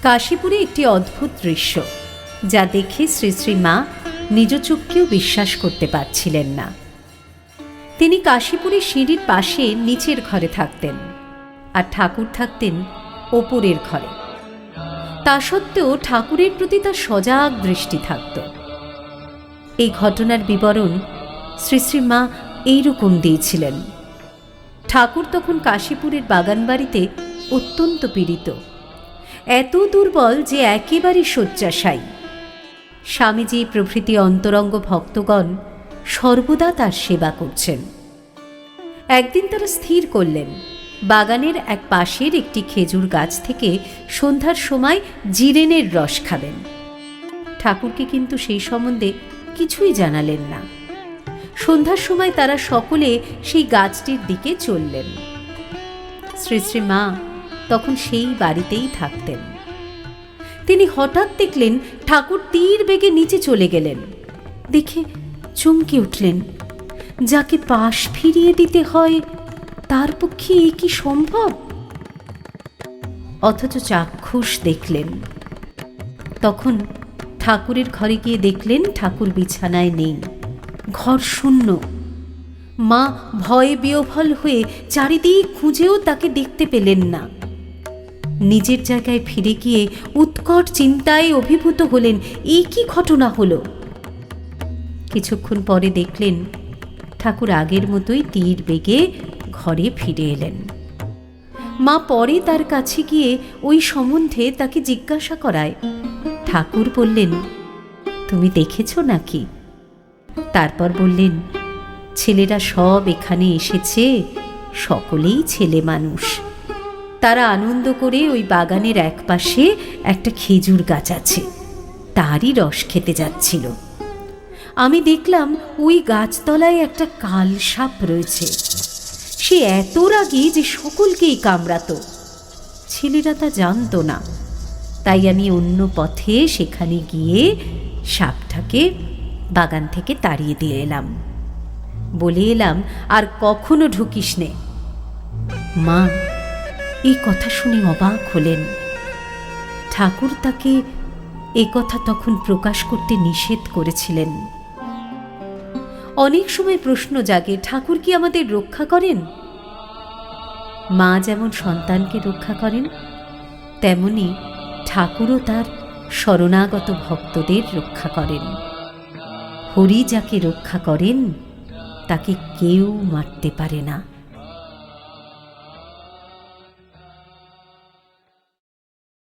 কাশীপুরে একটি অদ্ভুত দৃশ্য, যা দেখে শ্রী শ্রী মা নিজ চক্ষেও বিশ্বাস করতে পারছিলেন না। তিনি কাশীপুরের সিঁড়ির পাশে নিচের ঘরে থাকতেন, আর ঠাকুর থাকতেন ওপরের ঘরে। তা সত্ত্বেও ঠাকুরের প্রতি তার সজাগ দৃষ্টি থাকত। এই ঘটনার বিবরণ শ্রী শ্রী মা এইরকম দিয়েছিলেন। ঠাকুর তখন কাশীপুরের বাগানবাড়িতে অত্যন্ত পীড়িত, এত দুর্বল যে একেবারে শয্যাশায়ী। স্বামীজি প্রভৃতি অন্তরঙ্গ ভক্তগণ সর্বদা তার সেবা করছেন। একদিন তারা স্থির করলেন বাগানের এক পাশের একটি খেজুর গাছ থেকে সন্ধ্যার সময় জিরেনের রস খাবেন। ঠাকুরকে কিন্তু সেই সম্বন্ধে কিছুই জানালেন না। সন্ধ্যার সময় তারা সকলে সেই গাছটির দিকে চললেন। শ্রী শ্রী মা তখন সেই বাড়িতেই থাকতেন। তিনি হঠাৎ দেখলেন ঠাকুর তীর বেগে নিচে চলে গেলেন। দেখে চমকে উঠলেন। যাকে পাশ ফিরিয়ে দিতে হয় তার পক্ষে এ কি সম্ভব? অথচ চাক্ষুষ দেখলেন। তখন ঠাকুরের ঘরে গিয়ে দেখলেন ঠাকুর বিছানায় নেই, ঘর শূন্য। মা ভয়ে বিহ্বল হয়ে চারিদিক খুঁজেও তাকে দেখতে পেলেন না। নিজের জায়গায় ফিরে গিয়ে উৎকট চিন্তায় অভিভূত হলেন, এ কি ঘটনা হলো। কিছুক্ষণ পরে দেখলেন ঠাকুর আগের মতোই তীর বেগে ঘরে ফিরে এলেন। মা পরে তার কাছে গিয়ে ওই সম্বন্ধে তাকে জিজ্ঞাসা করায়। ঠাকুর বললেন, তুমি দেখেছ নাকি? তারপর বললেন, ছেলেরা সব এখানে এসেছে, সকলেই ছেলে মানুষ। তারা আনন্দ করে ওই বাগানের এক পাশে একটা খেজুর গাছ আছে, তারই রস খেতে যাচ্ছিল। আমি দেখলাম ওই গাছতলায় একটা কাল সাপ রয়েছে। সে এত রাগী যে সকলকেই কামড়াতো। ছেলেরা তা জানতো না, তাই আমি অন্য পথে সেখানে গিয়ে সাপটাকে বাগান থেকে তাড়িয়ে দিয়ে এলাম। বলে এলাম, আর কখনো ঢুকিস নে। মা এই কথা শুনে অবাক হলেন। ঠাকুর তাকে এ কথা তখন প্রকাশ করতে নিষেধ করেছিলেন। অনেক সময় প্রশ্ন জাগে, ঠাকুর কি আমাদের রক্ষা করেন? মা যেমন সন্তানকে রক্ষা করেন, তেমনি ঠাকুরও তার শরণাগত ভক্তদের রক্ষা করেন। হরি যাকে রক্ষা করেন তাকে কেউ মারতে পারে না।